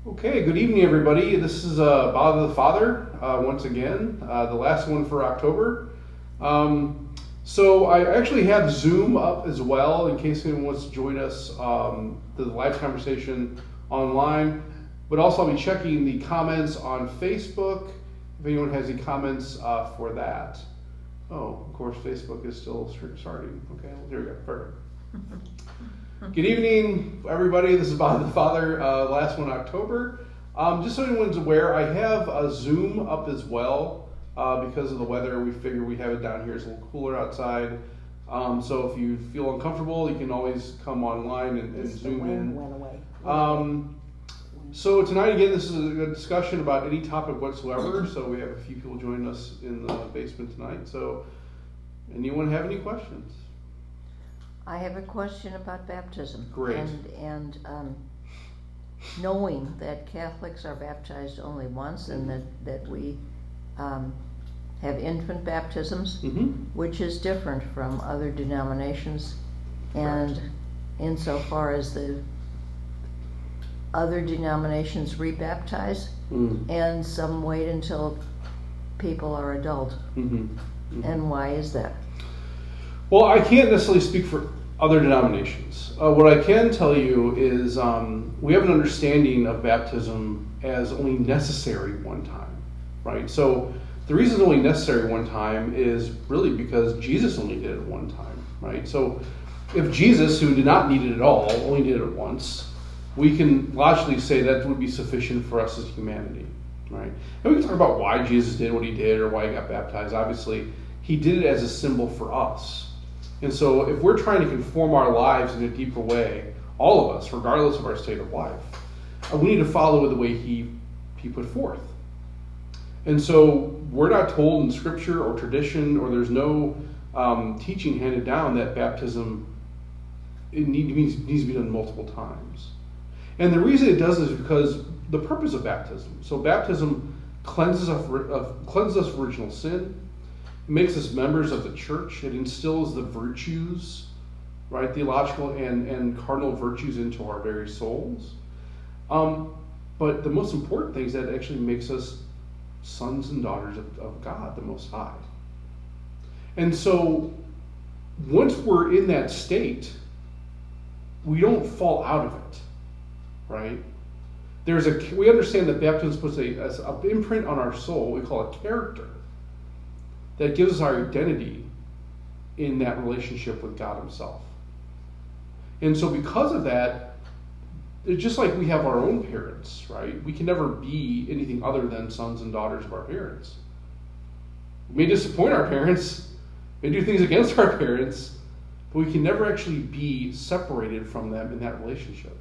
Okay, good evening, everybody. This is Bob the Father once again, the last one for October. So I actually have Zoom up as well in case anyone wants to join us the live conversation online. But also I'll be checking the comments on Facebook if anyone has any comments for that. Oh, of course, Facebook is still starting. Okay, well, here we go. Perfect. Good evening, everybody. This is Bob the Father, last one October. Just so anyone's aware, I have a Zoom up as well because of the weather. We figure we have it down here. It's a little cooler outside. So if you feel uncomfortable, you can always come online and Zoom in. Went away. So tonight, again, this is a discussion about any topic whatsoever. So we have a few people joining us in the basement tonight. So anyone have any questions? I have a question about baptism. Great. And knowing that Catholics are baptized only once and that we have infant baptisms, which is different from other denominations. And Correct. insofar as the other denominations rebaptize, and some wait until people are adult. And why is that? Well, I can't necessarily speak for other denominations. What I can tell you is we have an understanding of baptism as only necessary one time, right? So the reason it's only necessary one time is really because Jesus only did it one time, right? So if Jesus, who did not need it at all, only did it once, we can logically say that would be sufficient for us as humanity, right? And we can talk about why Jesus did what he did or why he got baptized. Obviously, he did it as a symbol for us. And so if we're trying to conform our lives in a deeper way, all of us, regardless of our state of life, we need to follow the way he put forth. And so we're not told in scripture or tradition, or there's no teaching handed down that baptism needs to be done multiple times. And the reason it does is because the purpose of baptism. So baptism cleanses us of original sin. It makes us members of the church. It instills the virtues, right, theological and cardinal virtues into our very souls. But the most important thing is that it actually makes us sons and daughters of God, the Most High. And so once we're in that state, we don't fall out of it, right? We understand that baptism puts an imprint on our soul, we call it character, that gives us our identity in that relationship with God himself. And so because of that, it's just like we have our own parents, right? We can never be anything other than sons and daughters of our parents. We may disappoint our parents, may do things against our parents, but we can never actually be separated from them in that relationship.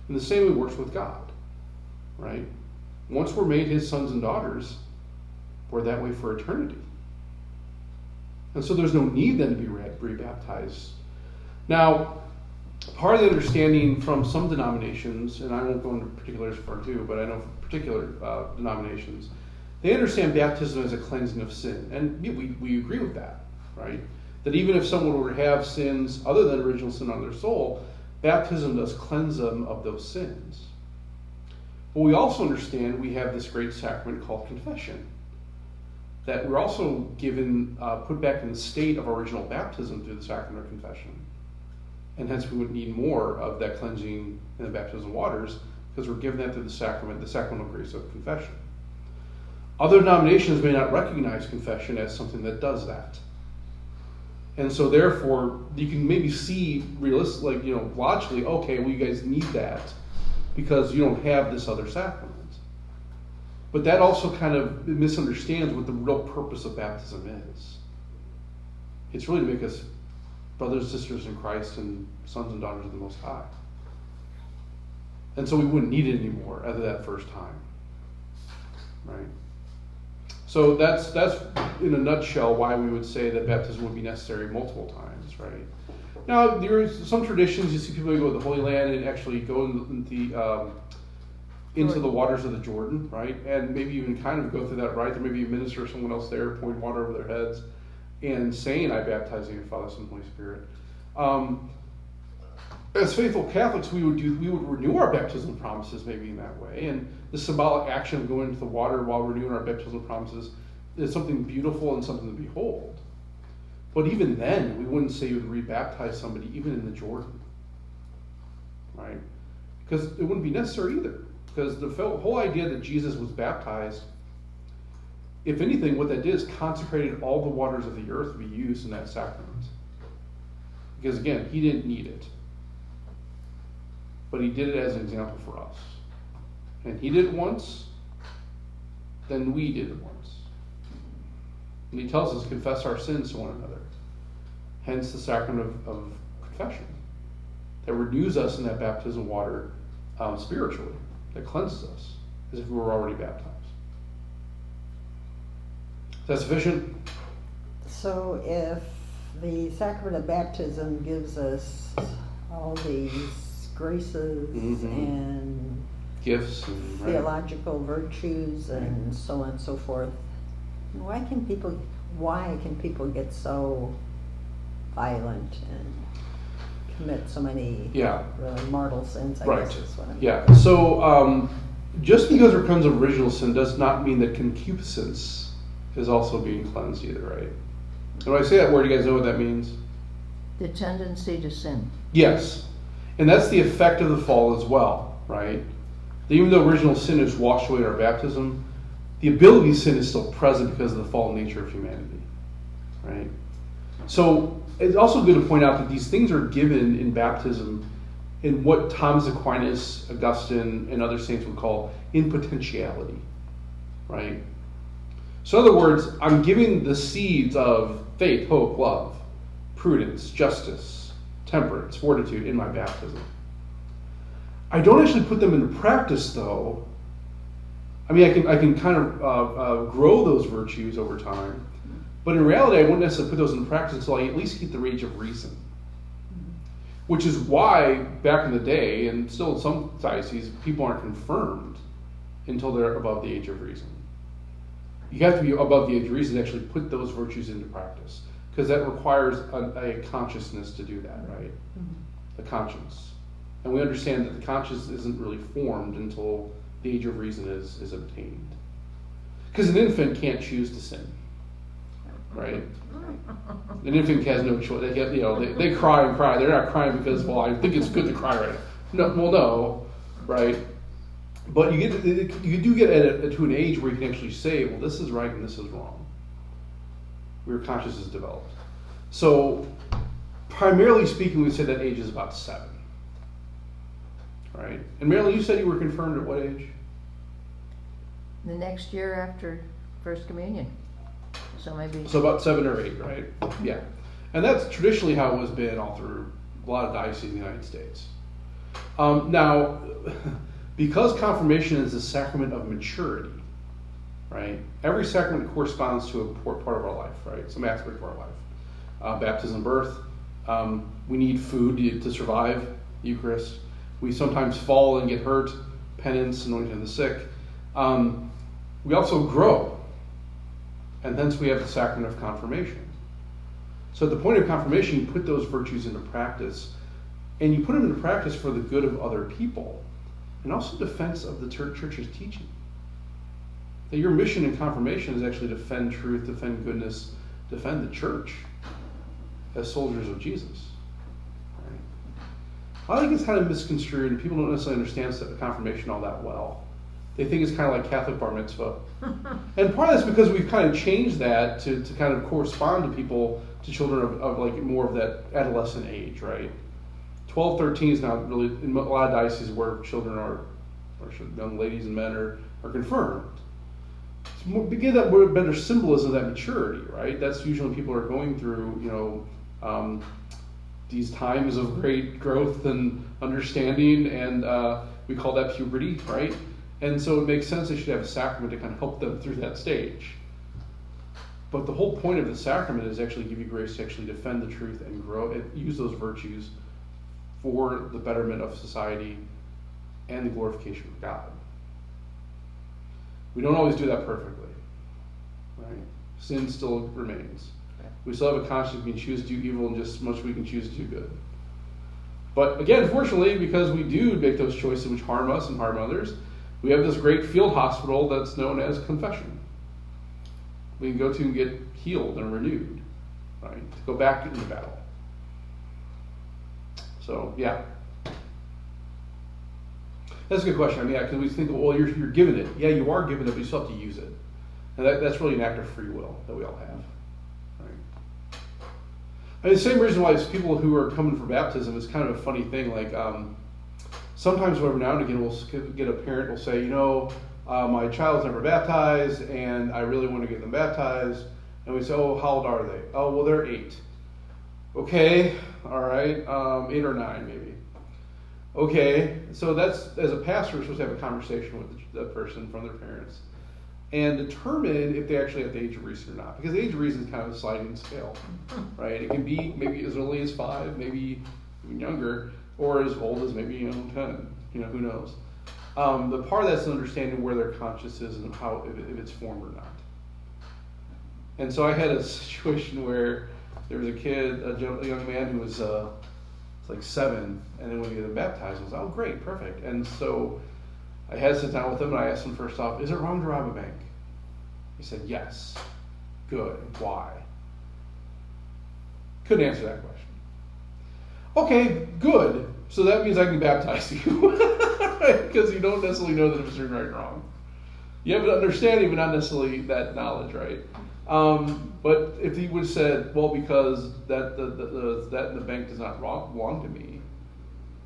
And the same way works with God, right? Once we're made his sons and daughters, we're that way for eternity. And so there's no need then to be rebaptized. Now, part of the understanding from some denominations, and I won't go into particulars for two, but I know for particular denominations, they understand baptism as a cleansing of sin. And we agree with that, right? That even if someone were to have sins other than original sin on their soul, baptism does cleanse them of those sins. But we also understand we have this great sacrament called confession, that we're also given, put back in the state of original baptism through the sacrament of confession. And hence we would need more of that cleansing in the baptism waters because we're given that through the sacramental grace of confession. Other denominations may not recognize confession as something that does that. And so therefore, you can maybe see logically, okay, well, you guys need that because you don't have this other sacrament. But that also kind of misunderstands what the real purpose of baptism is. It's really to make us brothers and sisters in Christ and sons and daughters of the Most High. And so we wouldn't need it anymore after that first time. Right? So that's in a nutshell why we would say that baptism would be necessary multiple times, right? Now, there are some traditions, you see people go to the Holy Land and actually go into the waters of the Jordan, right? And maybe even kind of go through that rite. There may be a minister or someone else there pouring water over their heads and saying, I baptize you in the Father, Son, and Holy Spirit. as faithful Catholics, we would renew our baptismal promises maybe in that way, and the symbolic action of going into the water while renewing our baptismal promises is something beautiful and something to behold. But even then, we wouldn't say you would rebaptize somebody even in the Jordan, right? Because it wouldn't be necessary either. Because the whole idea that Jesus was baptized, if anything, what that did is consecrated all the waters of the earth to be used in that sacrament. Because again, he didn't need it. But he did it as an example for us. And he did it once, then we did it once. And he tells us to confess our sins to one another. Hence the sacrament of confession that renews us in that baptismal water spiritually, that cleanses us as if we were already baptized. Is that sufficient? So if the sacrament of baptism gives us all these graces and gifts and theological virtues and so on and so forth, why can people get so violent and commit so many really mortal sins? I guess is what I'm Yeah. So just because there comes original sin does not mean that concupiscence is also being cleansed either, right? And when I say that word, you guys know what that means? The tendency to sin. Yes. And that's the effect of the fall as well, right? Even though original sin is washed away in our baptism, the ability to sin is still present because of the fallen nature of humanity, right? So it's also good to point out that these things are given in baptism in what Thomas Aquinas, Augustine, and other saints would call in potentiality, right? So in other words, I'm giving the seeds of faith, hope, love, prudence, justice, temperance, fortitude in my baptism. I don't actually put them into practice, though. I mean, I can kind of grow those virtues over time, but in reality, I wouldn't necessarily put those into practice until I at least hit the age of reason. Which is why, back in the day, and still in some dioceses, people aren't confirmed until they're above the age of reason. You have to be above the age of reason to actually put those virtues into practice, because that requires a consciousness to do that, right? The conscience. And we understand that the conscience isn't really formed until the age of reason is obtained. Because an infant can't choose to sin, right? An infant has no choice. They cry and cry. They're not crying because, well, I think it's good to cry right now. No, right? But you do get to an age where you can actually say, well, this is right and this is wrong. Where your conscience is developed. So, primarily speaking, we say that age is about 7. Right? And Marilyn, you said you were confirmed at what age? The next year after First Communion. So about 7 or 8, right? Yeah. And that's traditionally how it has been all through a lot of dioceses in the United States. Now, because confirmation is a sacrament of maturity, right? Every sacrament corresponds to a part of our life, right? Some aspect of our life. Baptism, birth. We need food to survive. Eucharist. We sometimes fall and get hurt. Penance, anointing of the sick. We also grow. And thence we have the sacrament of confirmation. So at the point of confirmation, you put those virtues into practice. And you put them into practice for the good of other people. And also defense of the church's teaching. That your mission in confirmation is actually defend truth, defend goodness, defend the church as soldiers of Jesus. Right? I think it's kind of misconstrued, and people don't necessarily understand confirmation all that well. They think it's kind of like Catholic bar mitzvah. And part of that's because we've kind of changed that to kind of correspond to people, to children of like more of that adolescent age, right? 12, 13 is not really, in a lot of dioceses where children or young ladies and men are confirmed. It's more, give that better symbolism of that maturity, right? That's usually when people are going through, these times of great growth and understanding, and we call that puberty, right? And so it makes sense they should have a sacrament to kind of help them through that stage. But the whole point of the sacrament is actually give you grace to actually defend the truth and grow and use those virtues for the betterment of society and the glorification of God. We don't always do that perfectly, right? Sin still remains. We still have a conscience. We can choose to do evil and just as much as we can choose to do good. But again, fortunately, because we do make those choices which harm us and harm others, we have this great field hospital that's known as confession. We can go to and get healed and renewed, right? To go back into battle. So, yeah. That's a good question. I mean, because we think, well, you're given it. Yeah, you are given it, but you still have to use it. And that's really an act of free will that we all have. Right? I mean, the same reason why it's people who are coming for baptism is kind of a funny thing. Like, sometimes every now and again we'll get a parent will say, my child's never baptized, and I really want to get them baptized. And we say, oh, how old are they? Oh, well, they're 8. Okay, all right, 8 or 9 maybe. Okay, so that's, as a pastor, we're supposed to have a conversation with the person from their parents and determine if they actually have the age of reason or not. Because the age of reason is kind of a sliding scale, right? It can be maybe as early as 5, maybe even younger, or as old as maybe 10. Who knows? The part of that's understanding where their conscience is and how if it's formed or not. And so I had a situation where there was a kid, a young man who was like 7, and then when we get him baptized, I was, oh great, perfect. And so I had to sit down with him and I asked him first off, is it wrong to rob a bank? He said, yes. Good. Why? Couldn't answer that question. Okay, good. So that means I can baptize you. Because you don't necessarily know the difference between right and wrong. You have an understanding, but not necessarily that knowledge, right? But if he would have said, well, because that the bank does not belong to me,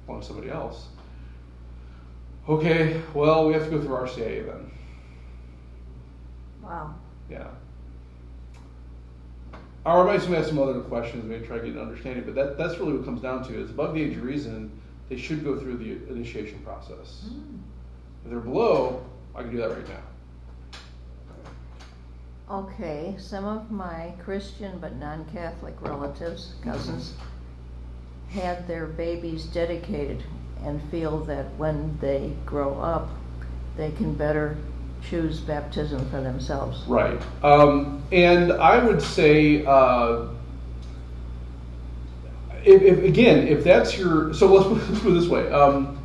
belong to somebody else. Okay, well, we have to go through RCA then. Wow. Yeah. I might have some other questions, maybe try to get an understanding, but that's really what it comes down to. Is above the age of reason, they should go through the initiation process. If they're below, I can do that right now. Okay, some of my Christian but non-Catholic relatives, cousins, had their babies dedicated and feel that when they grow up, they can better choose baptism for themselves. Right. And I would say, if that's your, so let's put it this way.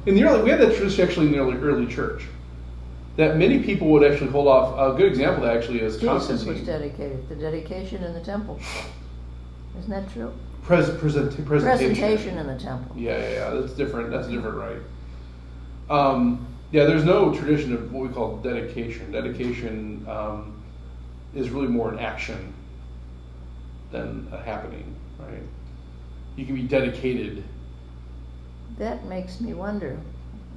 We had that tradition actually in the early church, that many people would actually hold off. A good example of that actually is Jesus Constantine. was dedicated, the dedication in the temple. Isn't that true? Presentation. Presentation in the temple. Yeah. That's different. That's different, right? There's no tradition of what we call dedication. Dedication is really more an action than a happening, right? You can be dedicated. That makes me wonder,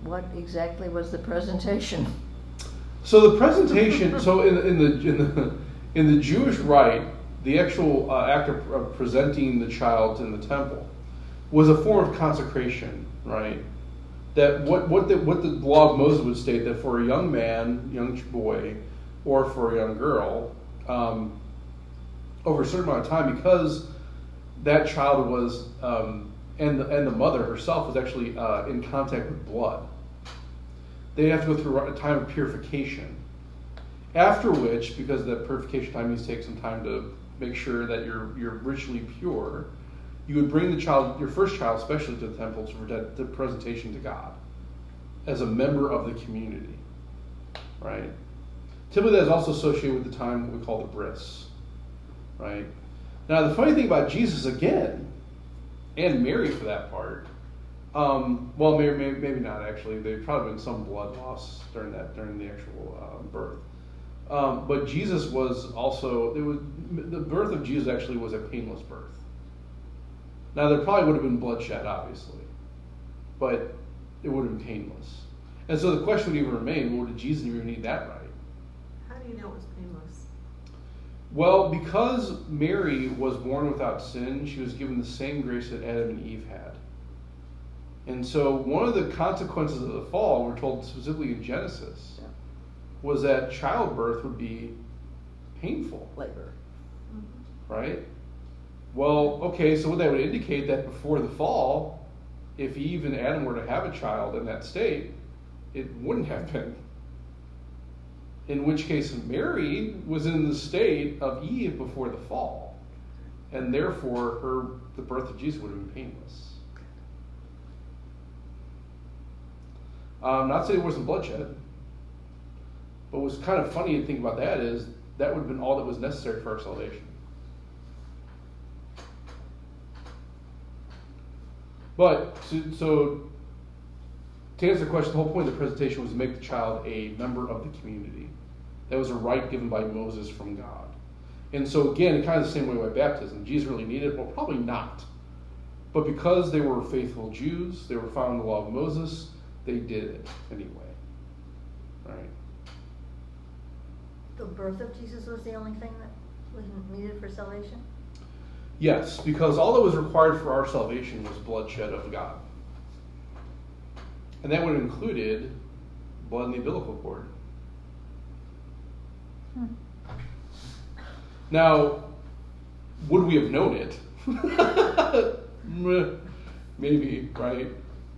what exactly was the presentation? So the presentation, so in the Jewish rite, the actual act of presenting the child in the temple was a form of consecration, right? That what the law of Moses would state, that for a young man, young boy, or for a young girl, over a certain amount of time, because that child was and the mother herself was actually in contact with blood, they have to go through a time of purification. After which, because that purification time needs to take some time to make sure that you're ritually pure, you would bring the child, your first child especially, to the temple for the presentation to God as a member of the community, right? Typically that is also associated with the time what we call the bris, right? Now the funny thing about Jesus again, and Mary for that part, well, maybe not actually. There'd probably been some blood loss during the actual birth. But Jesus was also, the birth of Jesus actually was a painless birth. Now there probably would have been bloodshed, obviously, but it would have been painless. And so the question would even remain: well, did Jesus even need that right? How do you know it was painless? Well, because Mary was born without sin, she was given the same grace that Adam and Eve had. And so one of the consequences of the fall, we're told specifically in Genesis, was that childbirth would be painful. Labor. Right? Well, okay, so what that would indicate that before the fall, if Eve and Adam were to have a child in that state, it wouldn't have been. In which case Mary was in the state of Eve before the fall. And therefore the birth of Jesus would have been painless. Not saying there wasn't bloodshed, but what's kind of funny to think about that is that would have been all that was necessary for our salvation. But, so to answer the question, the whole point of the presentation was to make the child a member of the community. That was a right given by Moses from God. And so again, kind of the same way by baptism. Jesus really needed it? Well, probably not. But because they were faithful Jews, they were following the law of Moses, they did it anyway. Right? The birth of Jesus was the only thing that was needed for salvation? Yes, because all that was required for our salvation was bloodshed of God. And that would have included blood in the umbilical cord. Now, would we have known it? Maybe, right?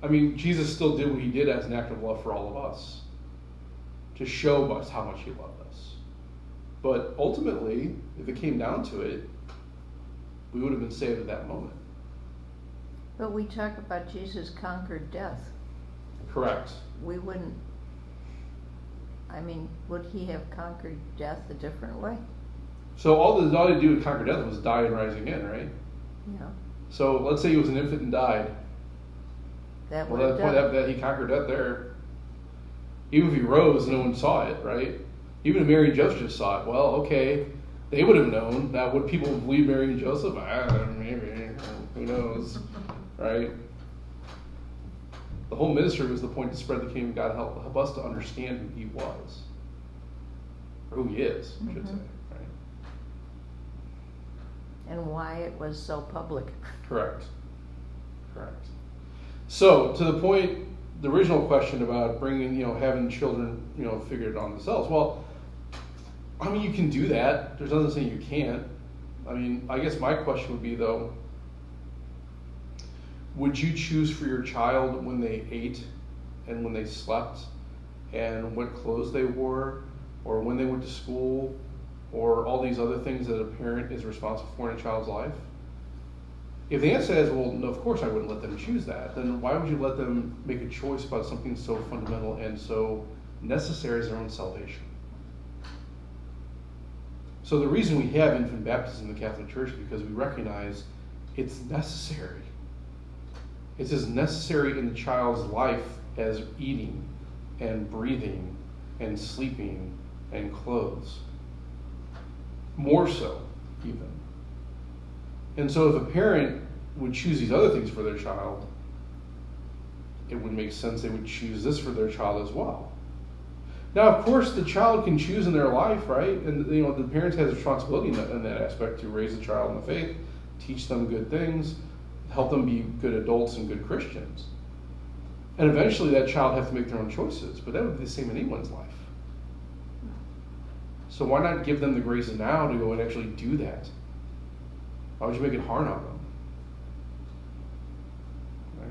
I mean, Jesus still did what he did as an act of love for all of us, to show us how much he loved us. But ultimately, if it came down to it, we would have been saved at that moment. But we talk about Jesus conquered death. Correct. We wouldn't, I mean, would he have conquered death a different way? So all he did to conquer death was die and rise again, right? Yeah. So let's say he was an infant and died. That Well, would have that point that he conquered death there. Even if he rose, no one saw it, right? Even if Mary and Joseph just saw it, well, okay, they would have known. Now, would people believe Mary and Joseph? Maybe. Who knows, right? The whole ministry was the point to spread the kingdom of God, help us to understand who he was, or who he is, I should say, right? And why it was so public. Correct. So, to the point, the original question about bringing, having children, figure it on themselves. Well, I mean, you can do that. There's nothing saying you can't. I mean, I guess my question would be, though, would you choose for your child when they ate and when they slept and what clothes they wore or when they went to school or all these other things that a parent is responsible for in a child's life? If the answer is, well, no, of course I wouldn't let them choose that, then why would you let them make a choice about something so fundamental and so necessary as their own salvation? So the reason we have infant baptism in the Catholic Church is because we recognize it's necessary. It's as necessary in the child's life as eating and breathing and sleeping and clothes. More so, even. And so if a parent would choose these other things for their child, it would make sense they would choose this for their child as well. Now, of course, the child can choose in their life, right? And the parents has a responsibility in that aspect to raise the child in the faith, teach them good things, help them be good adults and good Christians. And eventually that child has to make their own choices, but that would be the same in anyone's life. So why not give them the grace now to go and actually do that? Why would you make it hard on them? Right?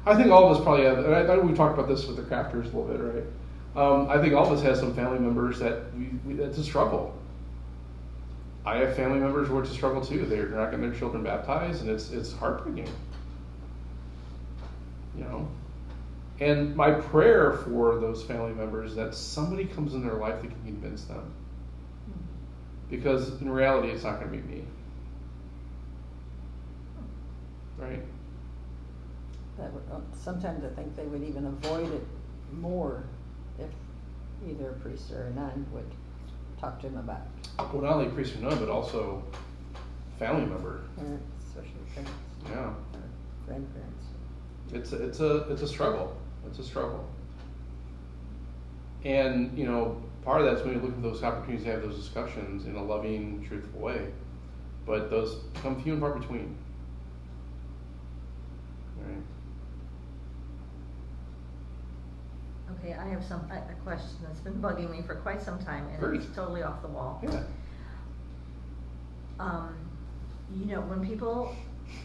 I think all of us probably have, and I know we talked about this with the crafters a little bit, right? I think all of us have some family members that it's a struggle. I have family members where it's a struggle too. They're not getting their children baptized, and it's heartbreaking. And my prayer for those family members is that somebody comes in their life that can convince them. Because in reality, it's not going to be me. Right? Sometimes I think they would even avoid it more if either a priest or a nun would talk to him about it. Well, not only priest or nun, but also family member. Parents, especially parents. Yeah. Or grandparents. It's a struggle. It's a struggle. And, part of that's when you look at those opportunities to have those discussions in a loving, truthful way. But those become few and far between. Right. Okay, I have a question that's been bugging me for quite some time, and Great. it's totally off the wall. Yeah.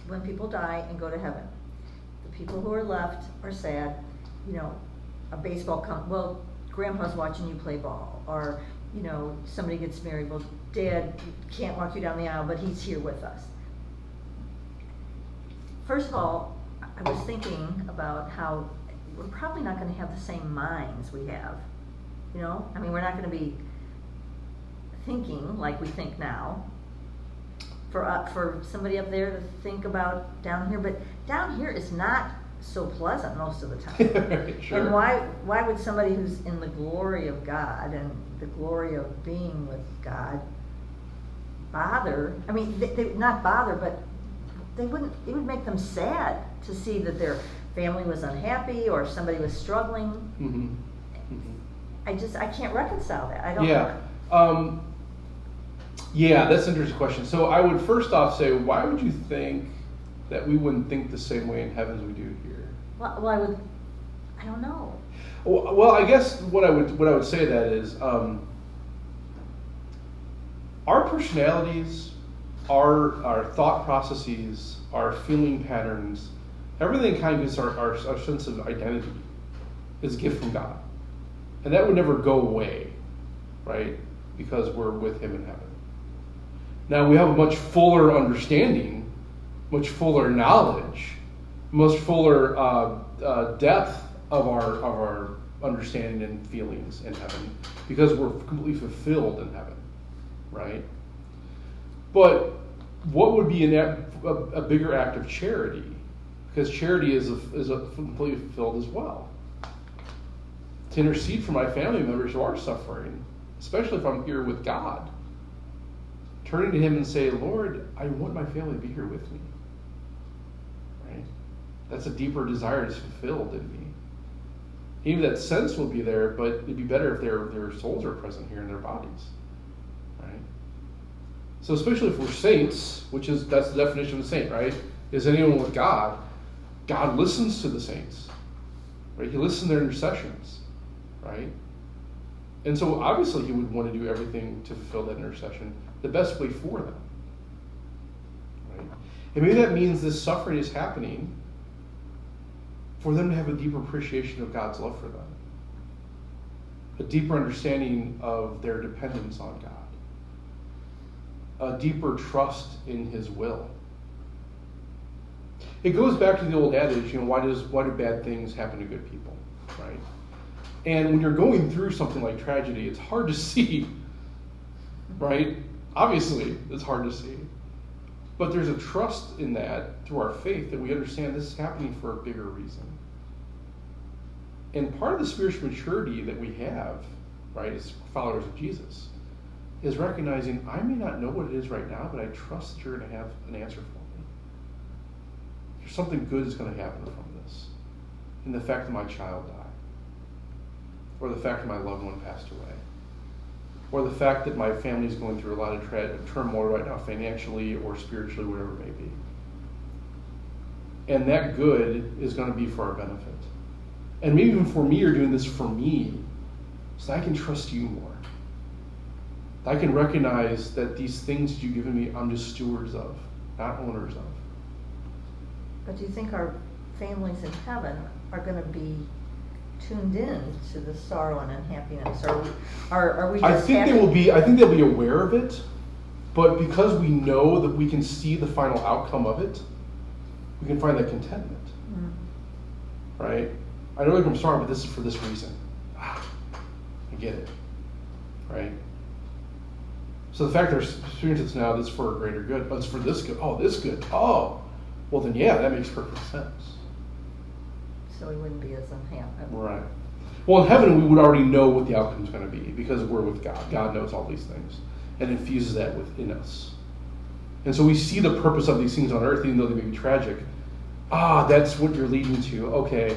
When people die and go to heaven, the people who are left are sad. A baseball well, Grandpa's watching you play ball, or somebody gets married. Well, Dad can't walk you down the aisle, but he's here with us. First of all, I was thinking about how we're probably not gonna have the same minds we have, you know? I mean, we're not gonna be thinking like we think now. For somebody up there to think about down here, but down here is not so pleasant most of the time. Sure. And why would somebody who's in the glory of God and the glory of being with God bother? I mean, they not bother, but they wouldn't. It would make them sad to see that their family was unhappy or somebody was struggling. Mm-hmm. Mm-hmm. I can't reconcile that. I don't. Yeah. Yeah, that's an interesting question. So I would first off say, why would you think that we wouldn't think the same way in heaven as we do here? Well, I don't know. Well, I guess what I would say to that is, our personalities, our thought processes, our feeling patterns, everything kind of gets our sense of identity is a gift from God, and that would never go away, right? Because we're with Him in heaven. Now we have a much fuller understanding, much fuller knowledge, much fuller depth of our understanding and feelings in heaven, because we're completely fulfilled in heaven, right? But what would be a bigger act of charity? Because charity is completely fulfilled as well. To intercede for my family members who are suffering, especially if I'm here with God. Turning to Him and say, Lord, I want my family to be here with me. Right? That's a deeper desire that's fulfilled in me. Even that sense will be there, but it'd be better if their souls are present here in their bodies. Right? So especially if we're saints, that's the definition of a saint, right? Is anyone with God? God listens to the saints. Right? He listens to their intercessions. Right? And so obviously He would want to do everything to fulfill that intercession the best way for them. Right? And maybe that means this suffering is happening for them to have a deeper appreciation of God's love for them. A deeper understanding of their dependence on God. A deeper trust in His will. It goes back to the old adage, why do bad things happen to good people? Right? And when you're going through something like tragedy, it's hard to see, right? Obviously, it's hard to see. But there's a trust in that through our faith that we understand this is happening for a bigger reason. And part of the spiritual maturity that we have, right, as followers of Jesus, is recognizing I may not know what it is right now, but I trust that you're going to have an answer for me. There's something good that's going to happen from this. In the fact that my child died. Or the fact that my loved one passed away. Or the fact that my family is going through a lot of turmoil right now, financially or spiritually, whatever it may be. And that good is going to be for our benefit. And maybe even for me, you're doing this for me, so I can trust you more. I can recognize that these things that you've given me, I'm just stewards of, not owners of. But do you think our families in heaven are going to be tuned in to the sorrow and unhappiness? Are we just I think they'll be aware of it, but because we know that we can see the final outcome of it, we can find that contentment. Mm-hmm. Right? I know I'm sorry, but this is for this reason. I get it. Right? So the fact they're experiencing this now, this is for a greater good. Oh, it's for this good. Oh, this good. Oh, well then, yeah, that makes perfect sense. So we wouldn't be as unhappy. Right. Well, in heaven, we would already know what the outcome is going to be because we're with God. God knows all these things and infuses that within us. And so we see the purpose of these things on earth, even though they may be tragic. That's what you're leading to. Okay,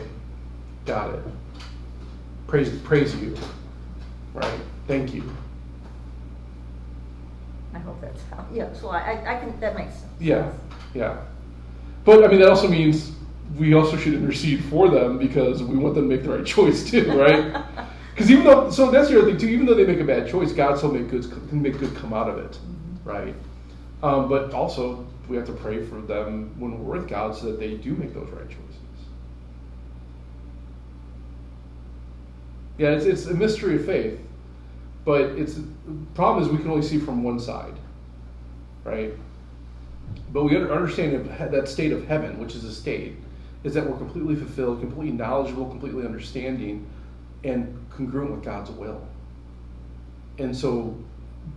got it. Praise you. Right. Thank you. I hope that's how. Yeah. So I can. That makes sense. Yeah. Yeah. But I mean, that also means we also should intercede for them because we want them to make the right choice too, right? Because so that's the other thing too. Even though they make a bad choice, God still can make good come out of it, mm-hmm. Right? But also we have to pray for them when we're with God so that they do make those right choices. Yeah, it's a mystery of faith, but the problem is we can only see from one side, right? But we understand that state of heaven, which is a state, is that we're completely fulfilled, completely knowledgeable, completely understanding, and congruent with God's will. And so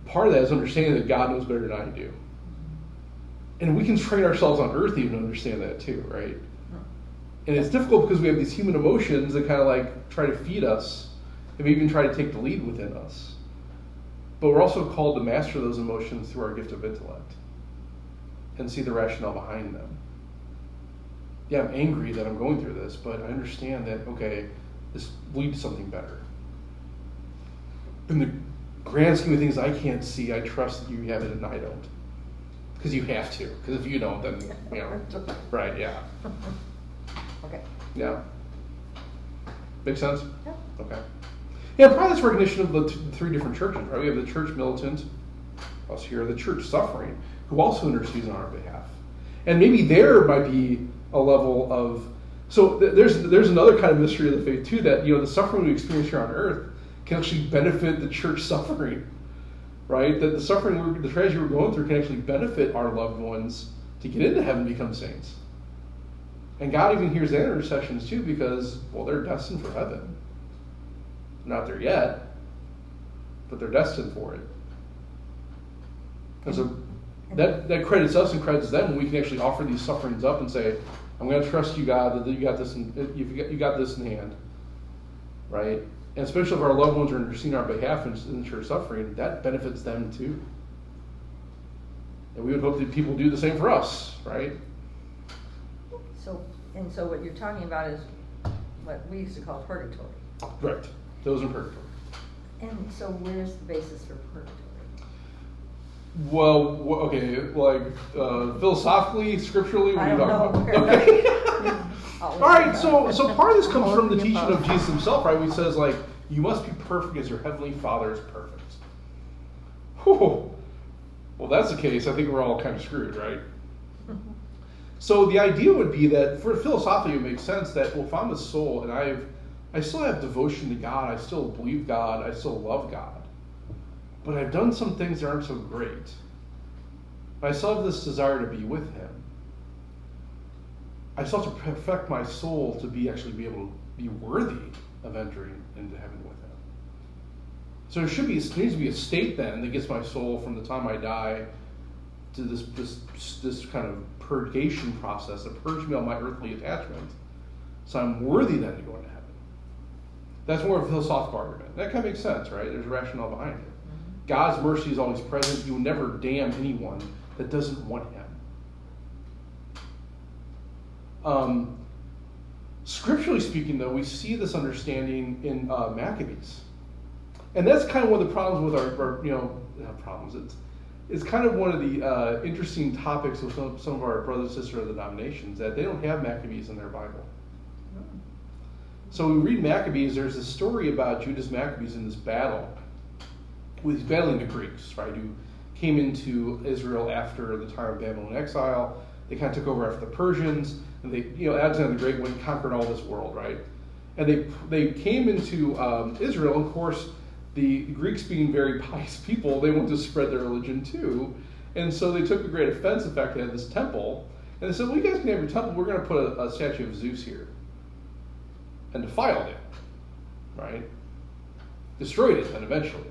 part of that is understanding that God knows better than I do. And we can train ourselves on earth even to understand that too, right? And it's difficult because we have these human emotions that kind of like try to feed us and even try to take the lead within us. But we're also called to master those emotions through our gift of intellect and see the rationale behind them. Yeah, I'm angry that I'm going through this, but I understand that, okay, this leads to something better. In the grand scheme of things I can't see, I trust that you have it and I don't. Because you have to. Because if you don't, then, you know, right, yeah. Okay. Yeah. Make sense? Yeah. Okay. Yeah, probably this recognition of the three different churches, right? We have the church militant, us here, the church suffering, who also intercedes on our behalf. And maybe there might be a level of, so there's another kind of mystery of the faith too, that, you know, the suffering we experience here on earth can actually benefit the church suffering, right? That the suffering, the tragedy we're going through can actually benefit our loved ones to get into heaven and become saints. And God even hears their intercessions too, because, well, they're destined for heaven. Not there yet, but they're destined for it. And so that credits us and credits them when we can actually offer these sufferings up and say, I'm going to trust you, God, that you got this you got this in hand, right? And especially if our loved ones are interceding on our behalf in church suffering, that benefits them too. And we would hope that people do the same for us, right? So what you're talking about is what we used to call purgatory. Right. Those in purgatory. And so where's the basis for purgatory? Well, okay, like philosophically, scripturally, what are you talking about? Okay. All right, so part of this comes from the teaching of Jesus himself, right? He says, like, you must be perfect as your heavenly Father is perfect. Whew. Well, that's the case. I think we're all kind of screwed, right? So the idea would be that, for philosophically, it makes sense that, well, if I'm a soul and I still have devotion to God, I still believe God, I still love God, but I've done some things that aren't so great. But I still have this desire to be with Him. I still have to perfect my soul to be able to be worthy of entering into heaven with Him. So there needs to be a state then that gets my soul from the time I die to this kind of purgation process that purges me all my earthly attachment, so I'm worthy then to go into heaven. That's more of a philosophical argument. That kind of makes sense, right? There's a rationale behind it. Mm-hmm. God's mercy is always present. He will never damn anyone that doesn't want Him. Scripturally speaking, though, we see this understanding in Maccabees. And that's kind of one of the problems with our not problems. It's kind of one of the interesting topics with some of our brothers and sisters of the denominations, that they don't have Maccabees in their Bible. So we read Maccabees, there's a story about Judas Maccabees in this battle. He's battling the Greeks, right, who came into Israel after the time of Babylon exile. They kind of took over after the Persians, and Alexander the Great went and conquered all this world, right? And they came into Israel, and of course, the Greeks being very pious people, they wanted to spread their religion too. And so they took a great offense. In fact, they had this temple. And they said, well, you guys can have your temple. We're going to put a statue of Zeus here. And defiled it. Right? Destroyed it then eventually.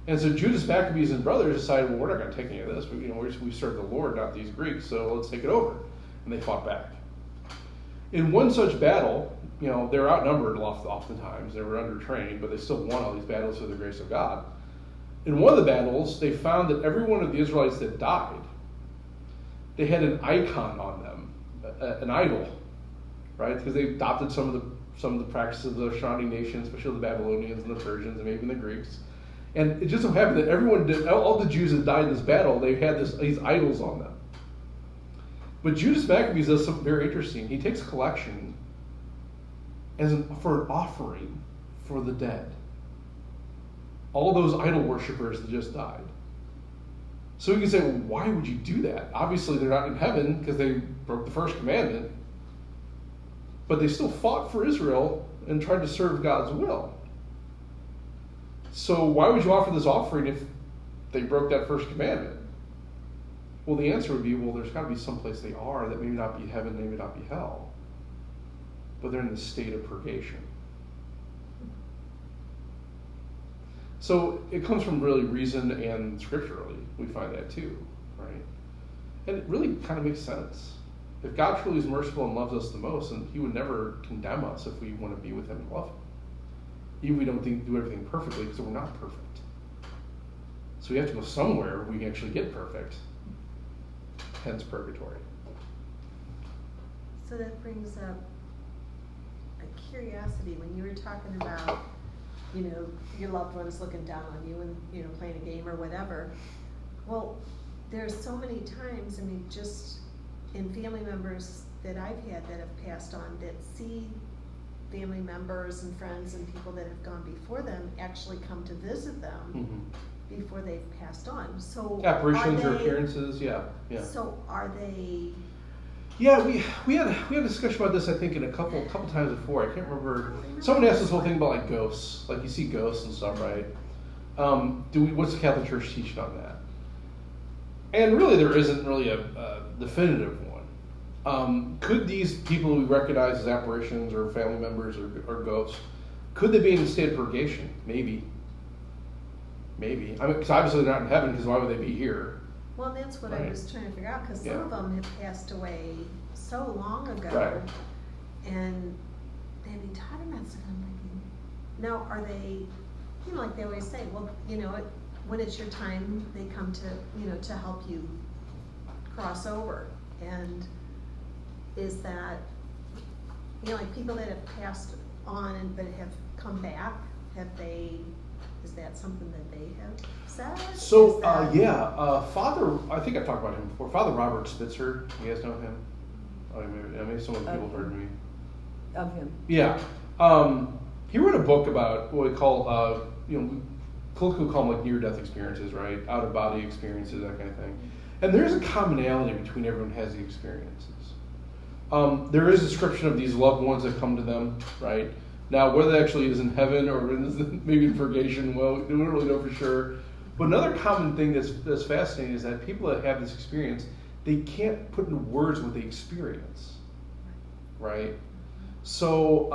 And so Judas Maccabees and brothers decided, well, we're not going to take any of this. But, we serve the Lord, not these Greeks. So let's take it over. And they fought back. In one such battle, they're outnumbered oftentimes. They were undertrained, but they still won all these battles through the grace of God. In one of the battles, they found that every one of the Israelites that died, they had an icon on them, an idol, right? Because they adopted some of the practices of the surrounding nations, especially the Babylonians and the Persians and maybe the Greeks. And it just so happened that all the Jews that died in this battle, they had these idols on them. But Judas Maccabees does something very interesting. He takes a collection for an offering for the dead. All those idol worshippers that just died. So you can say, well, why would you do that? Obviously, they're not in heaven because they broke the first commandment. But they still fought for Israel and tried to serve God's will. So why would you offer this offering if they broke that first commandment? Well, the answer would be, well, there's got to be some place they are that may not be heaven, may not be hell. but they're in the state of purgation. So it comes from really reason and scripturally. We find that too, right? And it really kind of makes sense. If God truly is merciful and loves us the most, then he would never condemn us if we want to be with him and love him. Even if we don't do everything perfectly, because we're not perfect. So we have to go somewhere where we can actually get perfect. Hence purgatory. So that brings up a curiosity when you were talking about, your loved ones looking down on you and, playing a game or whatever. Well, there's so many times, just in family members that I've had that have passed on that see family members and friends and people that have gone before them actually come to visit them before they've passed on. So apparitions or appearances, yeah. So are they? Yeah, we had a discussion about this, I think, in a couple times before. I can't remember. Someone asked this whole thing about like ghosts, like you see ghosts and stuff, right? What's the Catholic Church teaching on that? And really, there isn't really a definitive one. Could these people we recognize as apparitions or family members or ghosts, could they be in a state of purgation? Maybe. I mean, because obviously they're not in heaven, because why would they be here? Well, that's what Right. I was trying to figure out, because some Yeah. of them have passed away so long ago. Right. And they've been talking about stuff, I'm thinking, now are they, like they always say, well, when it's your time, they come to, to help you cross over. And is that, like people that have passed on but have come back, is that something that they have said? So, Is that- Father, I think I've talked about him before. Father Robert Spitzer, you guys know him? Oh, maybe some of the people have heard of me. Of him. Yeah. He wrote a book about what we call, colloquially call them like near-death experiences, right? Out-of-body experiences, that kind of thing. And there's a commonality between everyone who has the experiences. There is a description of these loved ones that come to them, right? Now, whether it actually is in heaven or maybe in purgation, well, we don't really know for sure. But another common thing that's fascinating is that people that have this experience, they can't put into words what they experience, right? So,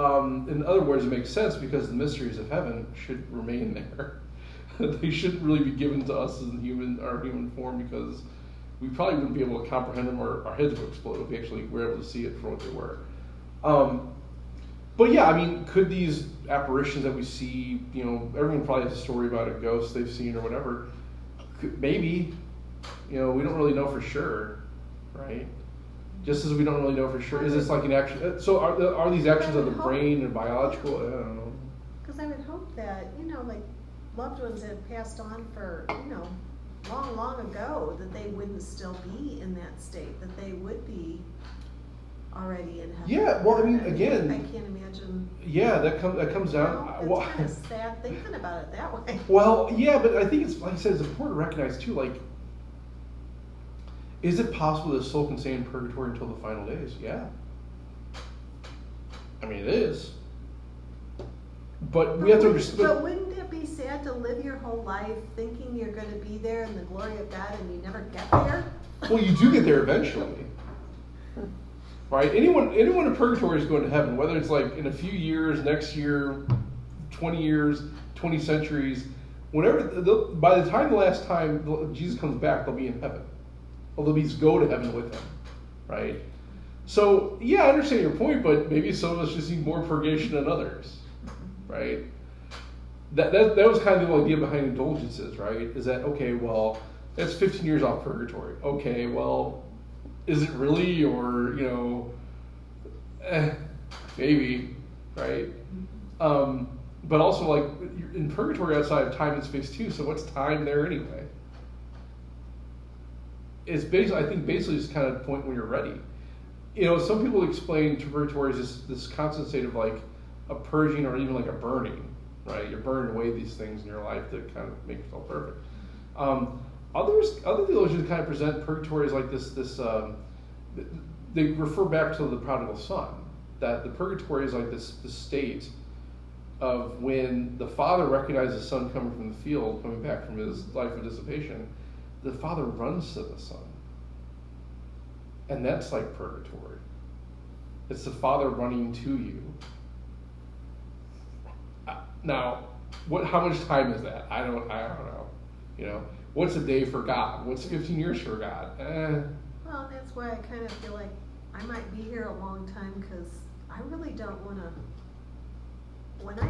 in other words, it makes sense because the mysteries of heaven should remain there. They shouldn't really be given to us as our human form, because we probably wouldn't be able to comprehend them, or our heads would explode if we actually were able to see it for what they were. But yeah, I mean, could these apparitions that we see, everyone probably has a story about a ghost they've seen or whatever. Maybe, we don't really know for sure, right? Just as we don't really know for sure. Is this like an action? So are these actions of the brain and biological? I don't know. Because I would hope that, like loved ones that have passed on for, long, long ago, that they wouldn't still be in that state, that they would be already in heaven. Yeah, well, I mean, again, I can't imagine. Yeah, that comes down. Well, it's kind of sad thinking about it that way. Well, yeah, but I think it's, like I said, it's important to recognize too, like, is it possible that a soul can stay in purgatory until the final days? Yeah. I mean, it is. But we have to understand. But wouldn't it be sad to live your whole life thinking you're going to be there in the glory of God and you never get there? Well, you do get there eventually. Right? Anyone in purgatory is going to heaven, whether it's like in a few years, next year, 20 years, 20 centuries, whenever, by the time the last time Jesus comes back, they'll be in heaven. Well, they'll go to heaven with him, right? So, yeah, I understand your point, but maybe some of us just need more purgation than others, right? That was kind of the idea behind indulgences, right? Is that, okay, well, that's 15 years off purgatory. Okay, well, is it really, or, maybe, right? But also, like, you're in purgatory outside of time and space too, so what's time there anyway? It's basically, I think, just kind of point when you're ready. Some people explain purgatory as this constant state of like a purging or even like a burning, right? You're burning away these things in your life to kind of make yourself perfect. Other theologians kind of present purgatory as like this. They refer back to the prodigal son, that the purgatory is like this state of when the father recognizes the son coming from the field, coming back from his life of dissipation, the father runs to the son. And that's like purgatory. It's the Father running to you. Now, how much time is that? I don't know. You know, what's a day for God? What's 15 years for God? Well, that's why I kind of feel like I might be here a long time, because I really don't want to. When I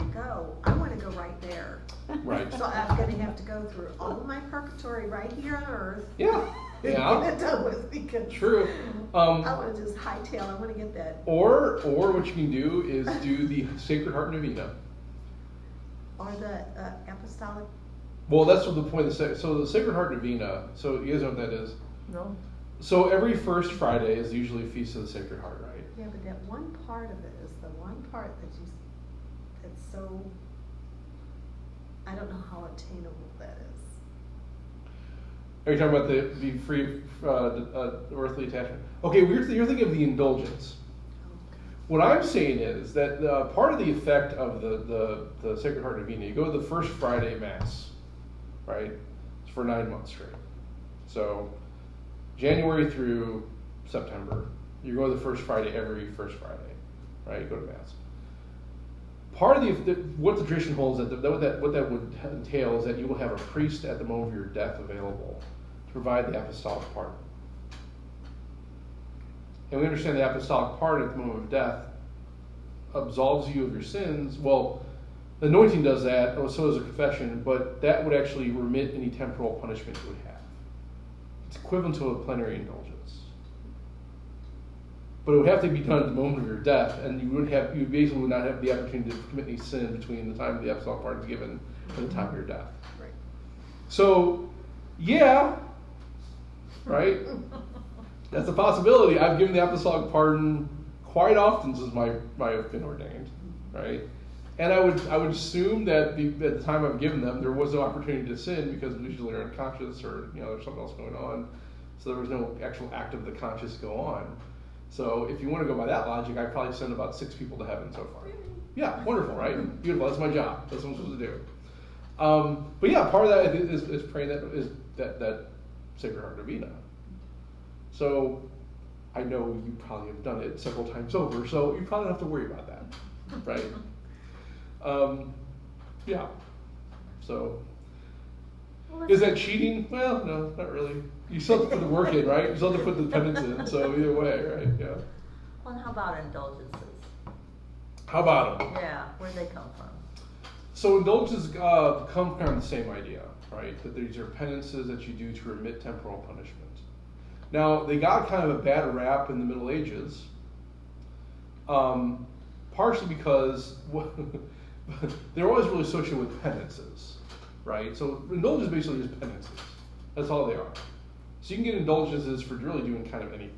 want to go right there. Right. So I'm going to have to go through all of my purgatory right here on earth. Yeah. Yeah. Get it done with, because True. I want to just hightail. I want to get that. Or what you can do is do the Sacred Heart Novena. Or the apostolic. Well, that's what the point of so the Sacred Heart Novena. So you guys know what that is? No. So every first Friday is usually Feast of the Sacred Heart, right? Yeah, but that one part of it is the one part that's so, I don't know how attainable that is. Are you talking about the free earthly attachment? Okay, you're thinking of the Indulgence. What I'm saying is that part of the effect of the Sacred Heart Novena, you go to the first Friday Mass, right? It's for 9 months straight. So January through September, you go to the first Friday every first Friday, right? You go to Mass. Part of what the tradition holds, what that would entail is that you will have a priest at the moment of your death available to provide the apostolic pardon. And we understand the apostolic pardon at the moment of death absolves you of your sins. Well, the anointing does that, so does a confession, but that would actually remit any temporal punishment you would have. It's equivalent to a plenary indulgence. But it would have to be done at the moment of your death, and you basically would not have the opportunity to commit any sin between the time the apostolic pardon is given and the time of your death. Right. So, yeah, right? That's a possibility. I've given the apostolic pardon quite often since I've been ordained, right? And I would assume that at the time I've given them, there was no opportunity to sin because usually they're unconscious or there's something else going on, so there was no actual act of the conscious go on. So if you want to go by that logic, I've probably sent about 6 people to heaven so far. Yeah, wonderful, right? Beautiful. That's my job. That's what I'm supposed to do. But yeah, part of that is praying that Sacred Heart Novena. So I know you probably have done it several times over, so you probably don't have to worry about that, right? Yeah. So is that cheating? Well, no, not really. You still have to put the work in, right? You still have to put the penance in. So either way, right? Yeah. Well, and how about indulgences? How about them? Yeah, where'd they come from? So indulgences come kind of the same idea, right? That these are penances that you do to remit temporal punishment. Now, they got kind of a bad rap in the Middle Ages, partially because they're always really associated with penances, right? So indulgences basically just penances. That's all they are. So you can get indulgences for really doing kind of anything.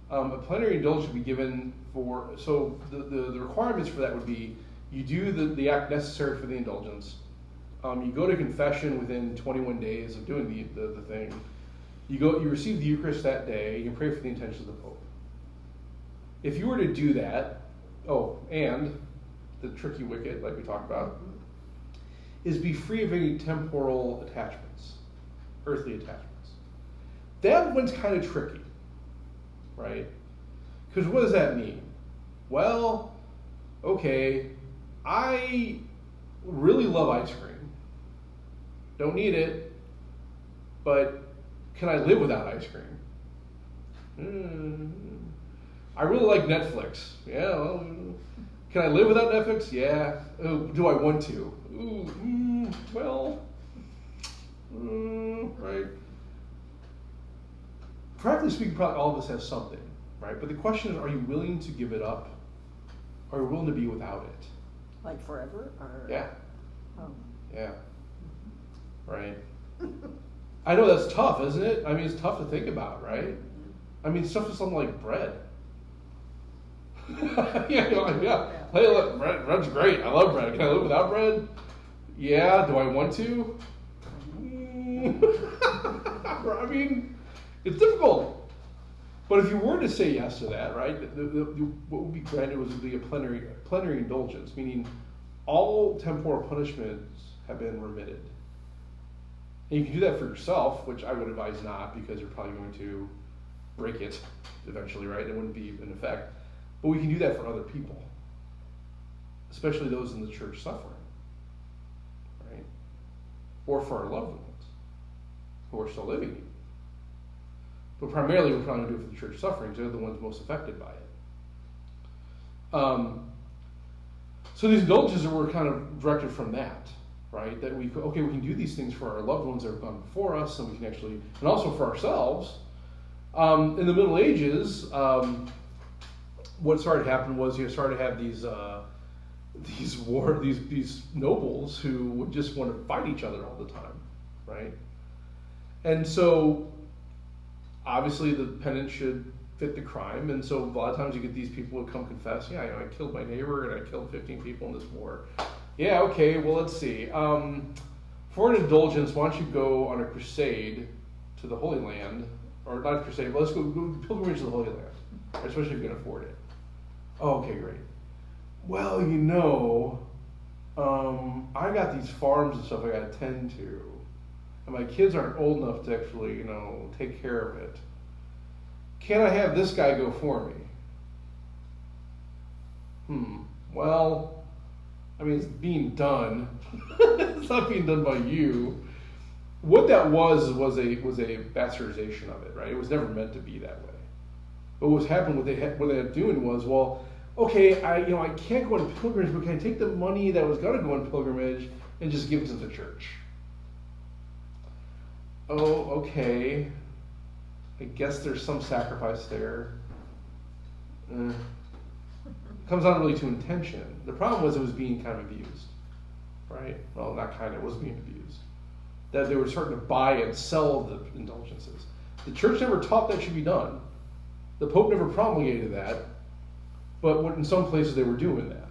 A plenary indulgence would be given for, so the requirements for that would be, you do the act necessary for the indulgence, you go to confession within 21 days of doing the thing, you receive the Eucharist that day, you pray for the intentions of the Pope. If you were to do that, and the tricky wicket, like we talked about, is be free of any temporal attachments, earthly attachments. That one's kind of tricky, right? Because what does that mean? Well, okay, I really love ice cream. Don't need it, but can I live without ice cream? I really like Netflix. Yeah, well, can I live without Netflix? Yeah. Do I want to? Right. Practically speaking, probably all of us have something, right? But the question is, are you willing to give it up? Are you willing to be without it? Like forever? Or? Yeah. Oh. Yeah. Right. I know that's tough, isn't it? I mean, it's tough to think about, right? I mean, stuff is something like bread. Yeah. Hey, look, bread's great. I love bread. Can I live without bread? Yeah. Do I want to? I mean, it's difficult. But if you were to say yes to that, right, what would be granted would be a plenary indulgence, meaning all temporal punishments have been remitted. And you can do that for yourself, which I would advise not, because you're probably going to break it eventually, right? It wouldn't be in effect. But we can do that for other people, especially those in the church suffering, right? Or for our loved ones who are still living. But primarily we're trying to do it for the church suffering, because they're the ones most affected by it. So these indulgences were kind of directed from that, right? That we can do these things for our loved ones that have gone before us, and we can actually, and also for ourselves. In the Middle Ages, what started to happen was you started to have these nobles who would just want to fight each other all the time, right? And so obviously the penance should fit the crime, and so a lot of times you get these people who come confess, I killed my neighbor and I killed 15 people in this war. Yeah, okay, well, let's see. For an indulgence, why don't you go on a crusade to the Holy Land, or not a crusade, but let's go pilgrimage to the Holy Land, especially if you can afford it. Oh, okay, great. Well, I got these farms and stuff I got to tend to, and my kids aren't old enough to actually, take care of it. Can I have this guy go for me? Well, it's being done. It's not being done by you. What that was a bastardization of it, right? It was never meant to be that way. But what was happening, what they had doing was, well, okay, I can't go on pilgrimage, but can I take the money that was going to go on pilgrimage and just give it to the church? Oh, okay. I guess there's some sacrifice there. Comes down really to intention. The problem was it was being kind of abused, right? Well, not kind of, it was being abused. That they were starting to buy and sell the indulgences. The church never taught that should be done. The Pope never promulgated that, but in some places they were doing that.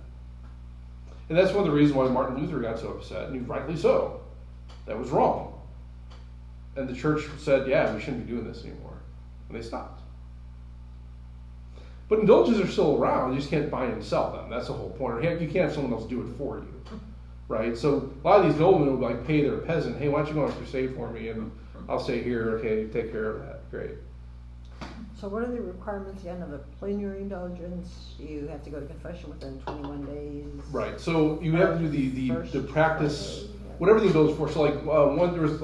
And that's one of the reasons why Martin Luther got so upset, and rightly so. That was wrong. And the church said, yeah, we shouldn't be doing this anymore. And they stopped. But indulgences are still around. You just can't buy and sell them. That's the whole point. You can't have someone else do it for you. Right? So a lot of these noblemen would pay their peasant, hey, why don't you go on a crusade for me, and I'll stay here, okay, take care of that. Great. So what are the requirements again of a plenary indulgence? You have to go to confession within 21 days. Right. So you have to do the practice, whatever the indulgence for. So there was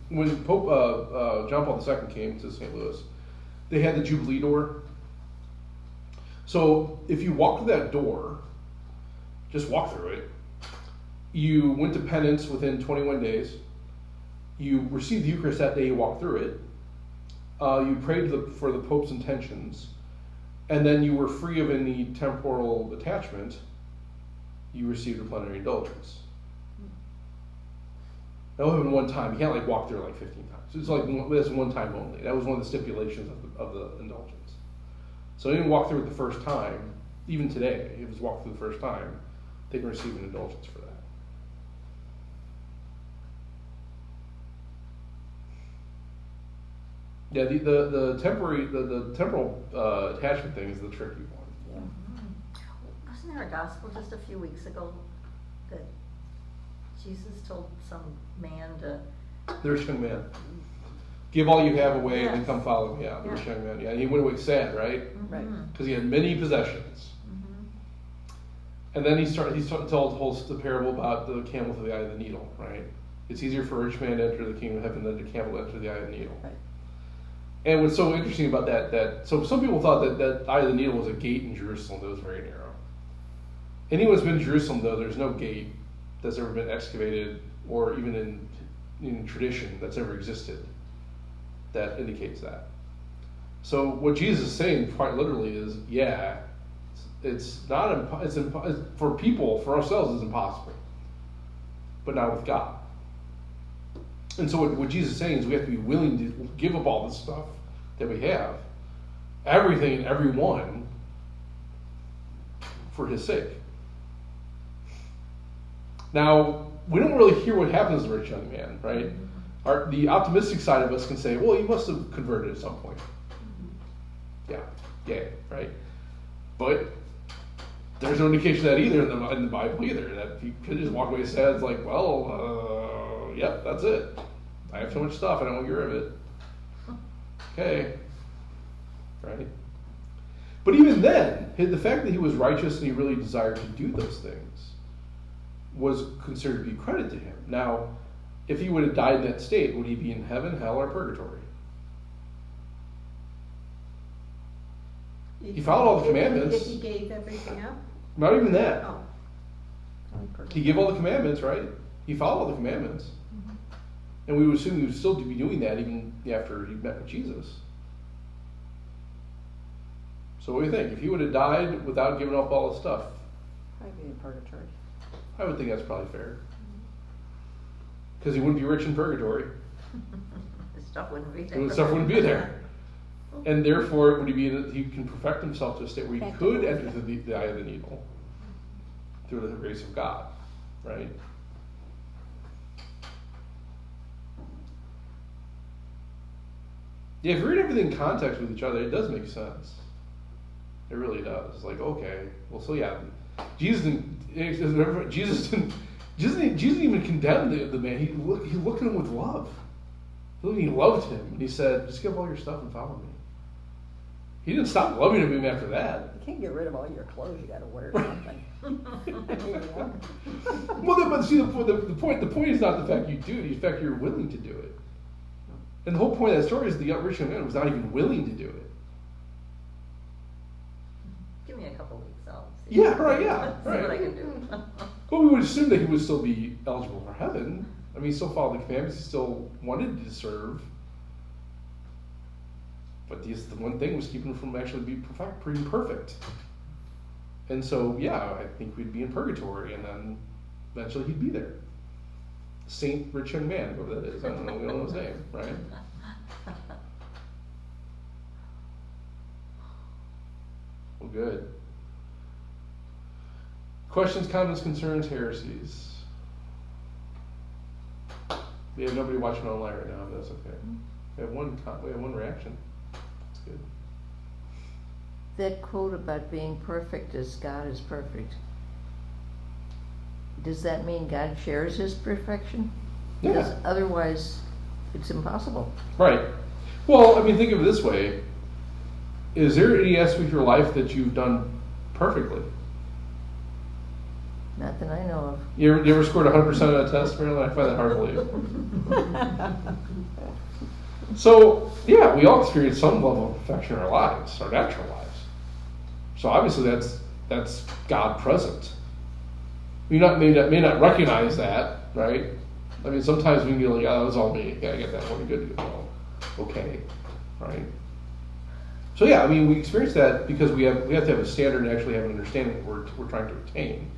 when Pope John Paul II came to St. Louis, they had the Jubilee door. So if you walk through that door, just walk through it, you went to penance within 21 days, you received the Eucharist that day you walked through it, you prayed for the Pope's intentions, and then you were free of any temporal attachment, you received a plenary indulgence. That would have been one time. You can't walk through it 15 times. It's that's one time only. That was one of the stipulations of the indulgence. So they didn't walk through it the first time. Even today, if it was walked through the first time, they can receive an indulgence for that. Yeah, the temporal attachment thing is the tricky one. Yeah. Wasn't there a gospel just a few weeks ago that Jesus told some man to... The rich young man. Give all you have away and then Yes. come follow me. Yeah, the rich young man. Yeah, and he went away sad, right? Right. Because he had many possessions. And then he told the parable about the camel to the eye of the needle, right? It's easier for a rich man to enter the kingdom of heaven than a camel to enter the eye of the needle. Right. And what's so interesting about that so some people thought that eye of the needle was a gate in Jerusalem that was very narrow. Anyone who's been to Jerusalem, though, there's no gate that's ever been excavated or even in tradition that's ever existed that indicates that. So what Jesus is saying quite literally is, it's not for people, for ourselves, it's impossible, but not with God. And so what Jesus is saying is we have to be willing to give up all this stuff that we have, everything and everyone, for His sake. Now, we don't really hear what happens to the rich young man, right? The optimistic side of us can say, well, he must have converted at some point. Yeah, right? But there's no indication of that either in the Bible either, that he could just walk away sad. It's yep, that's it. I have so much stuff, I don't want to get rid of it. Okay. Right? But even then, the fact that he was righteous and he really desired to do those things was considered to be credit to him. Now, if he would have died in that state, would he be in heaven, hell, or purgatory? He followed all the commandments. If he gave everything up? Not even that. Oh. He gave all the commandments, right? He followed all the commandments. Mm-hmm. And we would assume he would still be doing that even after he met with Jesus. So what do you think? If he would have died without giving up all his stuff, I'd be in purgatory. I would think that's probably fair. Because he wouldn't be rich in purgatory. The stuff wouldn't be And there. the stuff wouldn't be there. And therefore, would he can perfect himself to a state where he could enter the eye of the needle through the grace of God, right? Yeah, if you read everything in context with each other, it does make sense. It really does. It's like, okay, well, so yeah, Jesus didn't even condemn the man. He looked at him with love. He loved him, and he said, "Just give all your stuff and follow me." He didn't stop loving him even after that. You can't get rid of all your clothes. You got to wear something. Well, but see, the point is not the fact you do it; it's the fact you're willing to do it. And the whole point of that story is the rich young man was not even willing to do it. Give me a couple weeks, I'll see. Yeah, right, yeah, See right. what I can do. But we would assume that he would still be eligible for heaven. I mean, he still followed the commandments. He still wanted to serve. But the one thing was keeping him from actually being perfect. And so, yeah, I think we'd be in purgatory, and then eventually he'd be there. Saint Rich Young Man, whoever that is. I don't know. We don't know his name, right? Well, good. Questions, comments, concerns, heresies. We have nobody watching online right now, but that's okay. We have one reaction. That's good. That quote about being perfect as God is perfect, does that mean God shares his perfection? Yeah. Because otherwise, it's impossible. Right. Well, I mean, think of it this way. Is there any aspect of your life that you've done perfectly? Not that I know of. You ever scored 100% on a test, Marilyn? I find that hard to believe. So, yeah, we all experience some level of perfection in our lives, our natural lives. So obviously that's God present. We may not recognize that, right? I mean, sometimes we can be like, oh, that was all me. Yeah, I get that one. Good. Well, okay, right? So yeah, I mean, we experience that because we have to have a standard and actually have an understanding that we're trying to attain.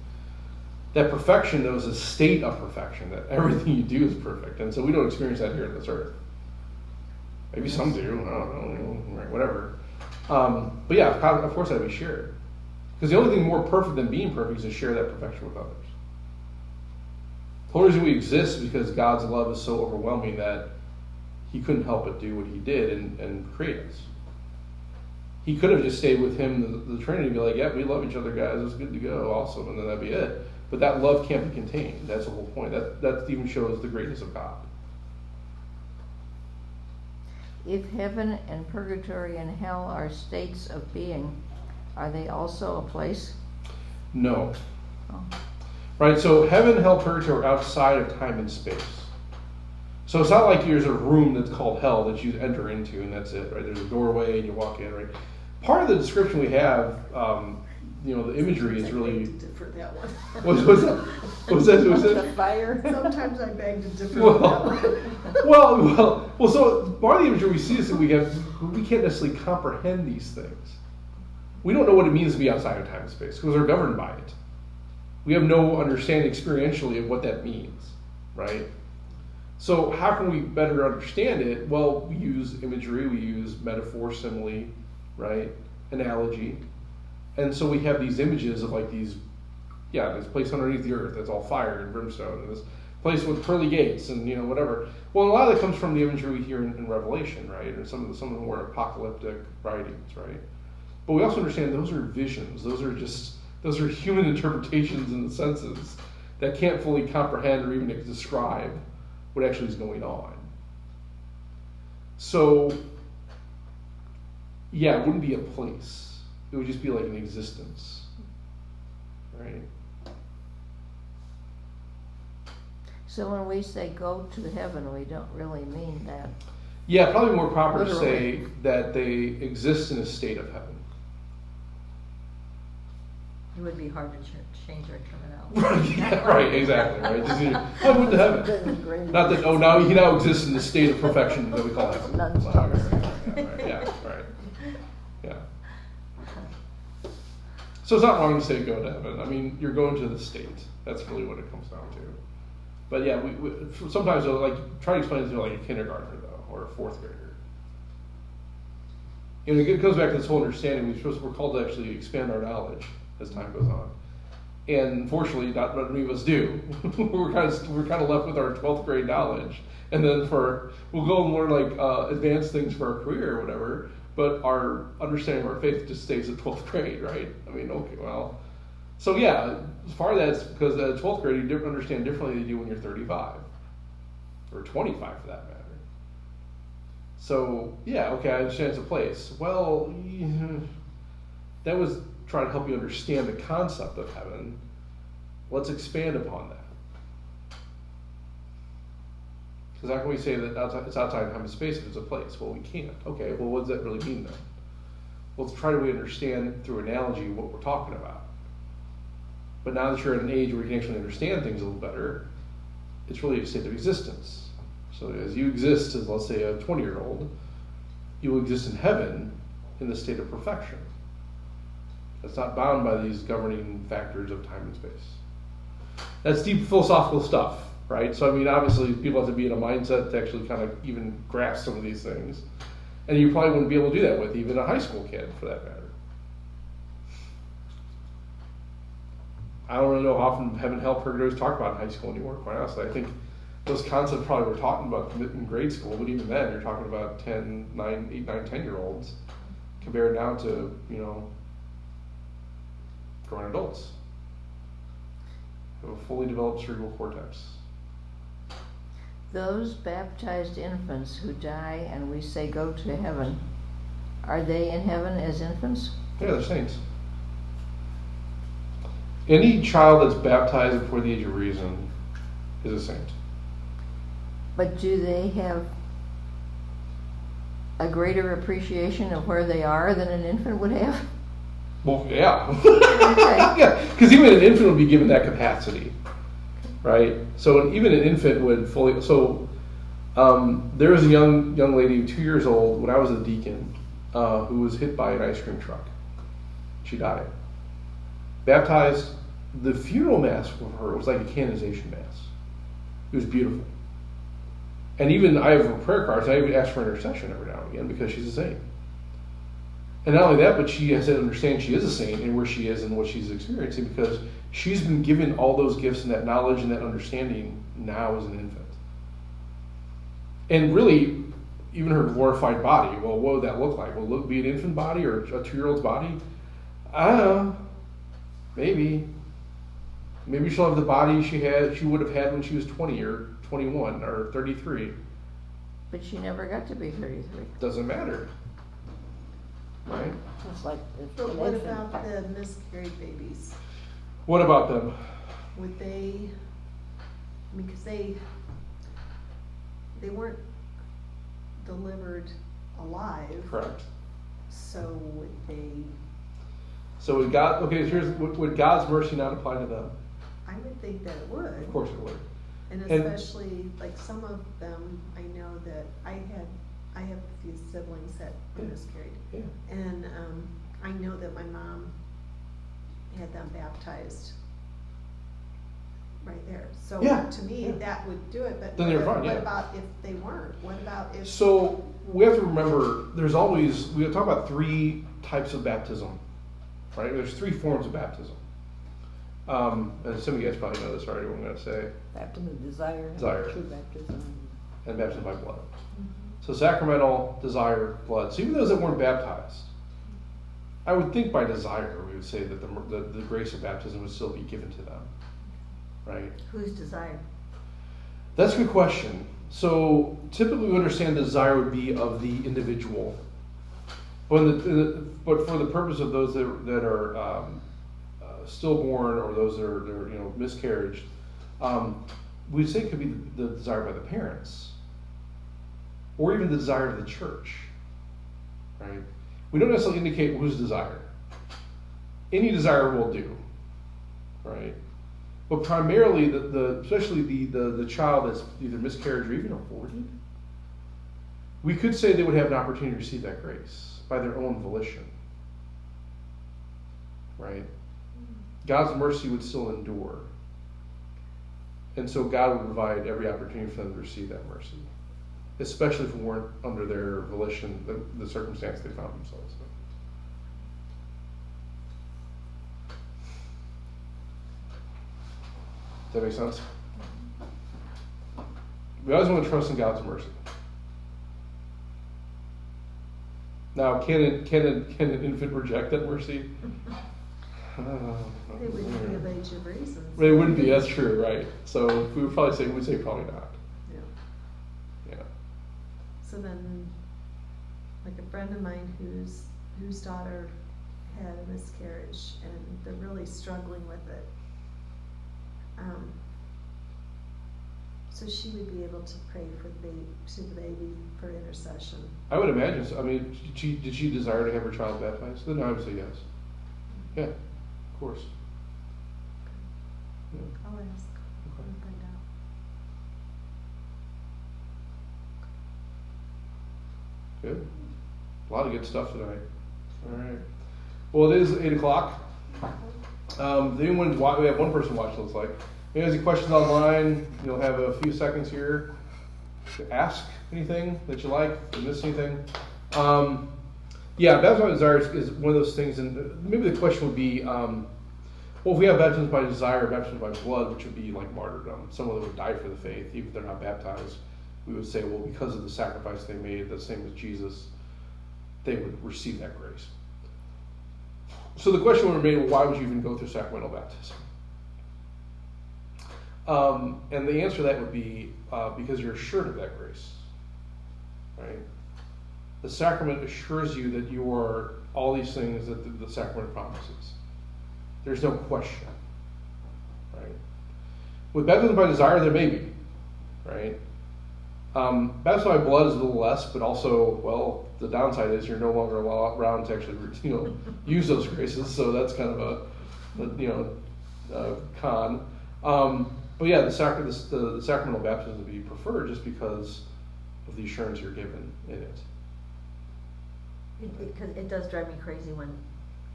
That perfection, though, is a state of perfection, that everything you do is perfect. And so we don't experience that here on this earth. Maybe some do, I don't know, right, whatever. But yeah, of course that we share. Because the only thing more perfect than being perfect is to share that perfection with others. The whole reason we exist is because God's love is so overwhelming that he couldn't help but do what he did and create us. He could have just stayed with him, the Trinity, and be like, yeah, we love each other, guys, it's good to go, awesome, and then that'd be it. But that love can't be contained. That's the whole point. That even shows the greatness of God. If heaven and purgatory and hell are states of being, are they also a place? No. Oh. Right, so heaven, hell, purgatory are outside of time and space. So it's not like there's a room that's called hell that you enter into and that's it, right? There's a doorway and you walk in, right? Part of the description we have, the imagery is really... For that one. What's that? What's that? The fire. Sometimes I beg to differ with that one. Well, so part of the imagery we see is that we can't necessarily comprehend these things. We don't know what it means to be outside of time and space because we're governed by it. We have no understanding experientially of what that means, right? So how can we better understand it? Well, we use imagery, we use metaphor, simile, right? Analogy. And so we have these images of like this place underneath the earth that's all fire and brimstone, and this place with pearly gates and whatever. Well, a lot of that comes from the imagery we hear in Revelation, right? Or some of the more apocalyptic writings, right? But we also understand those are visions. Those are human interpretations in the senses that can't fully comprehend or even describe what actually is going on. So, yeah, it wouldn't be a place. It would just be like an existence, right? So when we say go to heaven, we don't really mean that. Yeah, probably more proper to Literally. say that they exist in a state of heaven. It would be hard to change our terminology. Yeah, right, exactly, right. Just, I went to heaven. Not that, now he now exists in the state of perfection that we call heaven. Nuns. Yeah, right. Yeah. So it's not wrong to say go to heaven. I mean, you're going to the state. That's really what it comes down to. But yeah, we sometimes they'll try to explain it to like a kindergartner though, or a fourth grader. And it goes back to this whole understanding. We're called to actually expand our knowledge as time goes on. And unfortunately, not many of us do. we're kind of left with our 12th grade knowledge, and then we'll go and learn advanced things for our career or whatever. But our understanding of our faith just stays at 12th grade, right? I mean, okay, well. So yeah, as far as that's because at 12th grade you understand differently than you do when you're 35 or 25 for that matter. So yeah, okay, I understand it's a place. Well, that was trying to help you understand the concept of heaven. Let's expand upon that. Because how can we say that it's outside time and space if it's a place? Well, we can't. Okay, well, what does that really mean then? Well, let's try to understand through analogy what we're talking about. But now that you're at an age where you can actually understand things a little better, it's really a state of existence. So as you exist as, let's say, a 20-year-old, you will exist in heaven in the state of perfection. That's not bound by these governing factors of time and space. That's deep philosophical stuff, right? So, I mean, obviously, people have to be in a mindset to actually kind of even grasp some of these things. And you probably wouldn't be able to do that with even a high school kid, for that matter. I don't really know how often heaven and hell purgatory is talked about in high school anymore, quite honestly. I think those concepts probably were talking about in grade school, but even then, you're talking about 8, 9, 10-year-olds compared now to, grown adults who have a fully developed cerebral cortex. Those baptized infants who die and we say go to heaven, are they in heaven as infants? Yeah, they're saints. Any child that's baptized before the age of reason is a saint. But do they have a greater appreciation of where they are than an infant would have? Well, yeah. Okay. Yeah, because even an infant would be given that capacity, right? So even an infant would fully. So there was a young lady, 2 years old, when I was a deacon, who was hit by an ice cream truck. She died. Baptized. The funeral mass for her was like a canonization mass. It was beautiful. And even I have her prayer cards. I even ask for intercession every now and again because she's a saint. And not only that, but she has to understand she is a saint and where she is and what she's experiencing because she's been given all those gifts and that knowledge and that understanding now as an infant. And really, even her glorified body, well, what would that look like? Will it be an infant body or a 2-year-old's body? I don't know. Maybe. Maybe she'll have the body she would have had when she was 20 or 21 or 33. But she never got to be 33. Doesn't matter. Right? It's like it's But an what infant. about the miscarried babies? What about them? Would they, because they weren't delivered alive, Correct. so would they, So would God's mercy not apply to them? I would think that it would. Of course it would. And And- especially, like some of them, I know that I have a few siblings that were Yeah. miscarried. Yeah. And I know that my mom had them baptized right there. So Yeah, to me, yeah. that would do it, but Then they're fine, what yeah. about if they weren't? What about if? So we have to remember we talk about 3 types of baptism, right? There's 3 forms of baptism. And some of you guys probably know this already, what I'm going to say. Baptism of desire, Desire. true baptism. And baptism by blood. So sacramental, desire, blood. So even those that weren't baptized, I would think by desire we would say that the grace of baptism would still be given to them, right? Whose desire? That's a good question. So typically we understand desire would be of the individual. But for the purpose of those that are stillborn or those that are miscarriage, we'd say it could be the desire by the parents, or even the desire of the church, right? We don't necessarily indicate whose desire. Any desire will do, right? But primarily, especially the child that's either miscarried or even aborted, we could say they would have an opportunity to receive that grace by their own volition, right? God's mercy would still endure. And so God would provide every opportunity for them to receive that mercy, especially if it weren't under their volition, the circumstance they found themselves in. Does that make sense? We always want to trust in God's mercy. Now, can an infant reject that mercy? They wouldn't be of age of reason. They wouldn't be. That's true, right? So we would probably say probably not. Yeah. Yeah. So then, like a friend of mine whose daughter had a miscarriage and they're really struggling with it. So she would be able to pray for the baby for intercession. I would imagine so. I mean, did she desire to have her child baptized? Then I would say yes. Yeah, of course. Yeah. I'll ask. Okay. I'll find out. Good. A lot of good stuff tonight. All right. Well, it is 8 o'clock. Anyone we have one person watching, looks like. If you have any questions online, you'll have a few seconds here to ask anything that you like, if you missed anything. Baptism by desire is one of those things, and maybe the question would be, well, if we have baptism by desire, baptism by blood, which would be like martyrdom, someone that would die for the faith, even if they're not baptized, we would say, well, because of the sacrifice they made, the same as Jesus, they would receive that grace. So the question would remain, well, why would you even go through sacramental baptism? And the answer to that would be because you're assured of that grace, right? The sacrament assures you that you are all these things that the sacrament promises. There's no question, right? With baptism by desire, there may be, right? Baptism by blood is a little less, but also, well, the downside is you're no longer around to actually, use those graces. So that's kind of a con. But yeah, the sacramental baptism would be preferred just because of the assurance you're given in it. It does drive me crazy when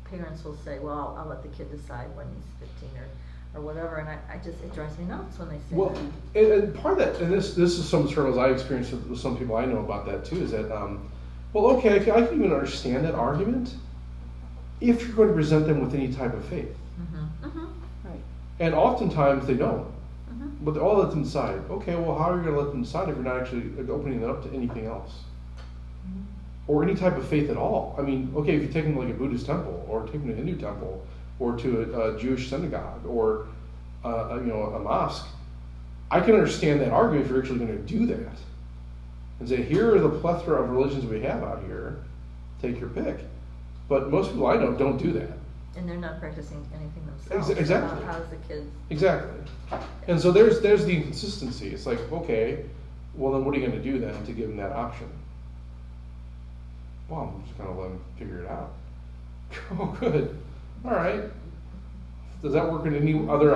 parents will say, well, I'll let the kid decide when he's 15 or whatever, and it drives me nuts when they say that. And part of that, and this is some struggles I experienced with some people I know about that too, is that, okay, I can even understand that argument if you're going to present them with any type of faith. Mm-hmm. Mm-hmm. Right. And oftentimes they don't. Mm-hmm. But I'll let them decide. Okay, well, how are you going to let them decide if you're not actually opening it up to anything else? Mm-hmm. Or any type of faith at all. I mean, okay, if you take them to like a Buddhist temple, or take them to a Hindu temple, or to a Jewish synagogue, or a mosque, I can understand that argument if you're actually going to do that. And say, here are the plethora of religions we have out here, take your pick. But most people I know don't do that. And they're not practicing anything themselves. Exactly. How's the kid? Exactly. And so there's the inconsistency. It's like, okay, well then what are you going to do then to give them that option? Well, I'm just going to let them figure it out. Oh, good. All right. Does that work in any other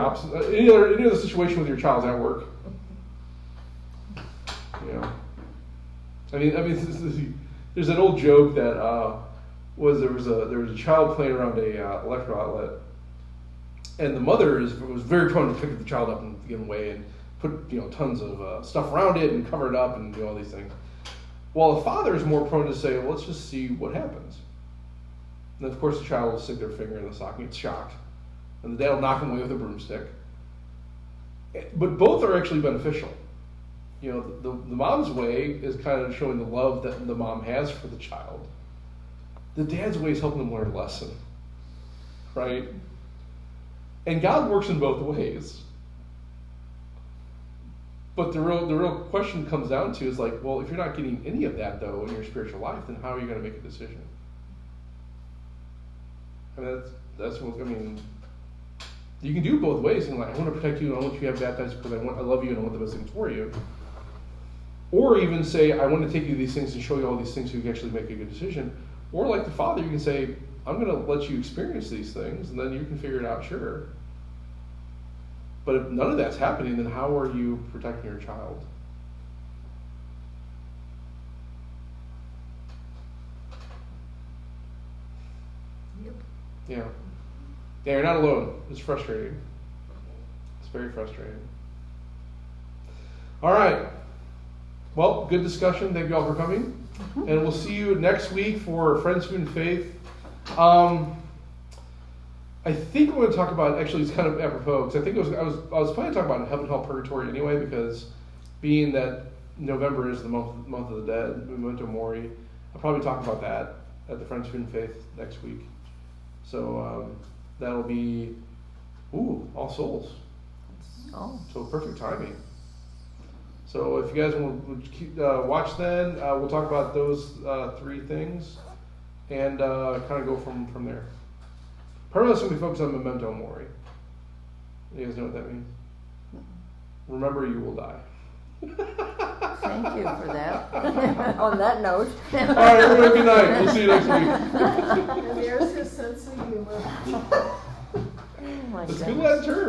situation with your child? Does that work? Yeah. I mean, there's an old joke that there was a child playing around a electrical outlet, and the mother was very prone to pick the child up and give him away and put tons of stuff around it and cover it up and do all these things. While the father is more prone to say, well, let's just see what happens. And of course the child will stick their finger in the socket and get shocked, and the dad will knock him away with a broomstick. But both are actually beneficial. The mom's way is kind of showing the love that the mom has for the child. The dad's way is helping them learn a lesson, right? And God works in both ways. But the real question comes down to is like, well, if you're not getting any of that though in your spiritual life, then how are you going to make a decision? And that's what I mean. You can do it both ways, and like I want to protect you, and I want you to have baptized because I love you, and I want the best things for you. Or even say, I want to take you these things and show you all these things so you can actually make a good decision. Or like the Father, you can say, I'm going to let you experience these things, and then you can figure it out, sure. But if none of that's happening, then how are you protecting your child? Yep. Yeah. Yeah, you're not alone. It's frustrating. It's very frustrating. All right. Well, good discussion. Thank you all for coming. And we'll see you next week for Friends, Food, and Faith. I think we're going to talk about, actually it's kind of apropos, because I think I was planning to talk about Heaven, Hell, Purgatory anyway, because being that November is the month of the dead, Memento Mori, I'll probably talk about that at the Friends, Food, and Faith next week. So that'll be, All Souls. Oh. So perfect timing. So if you guys want to watch then, we'll talk about those three things and kind of go from there. Part of us going to be focused on Memento Mori. You guys know what that means? Remember, you will die. Thank you for that. On that note. All right, everyone, good night. We'll see you next week. And there's his sense of humor. Oh my It's a goodness. good Latin term.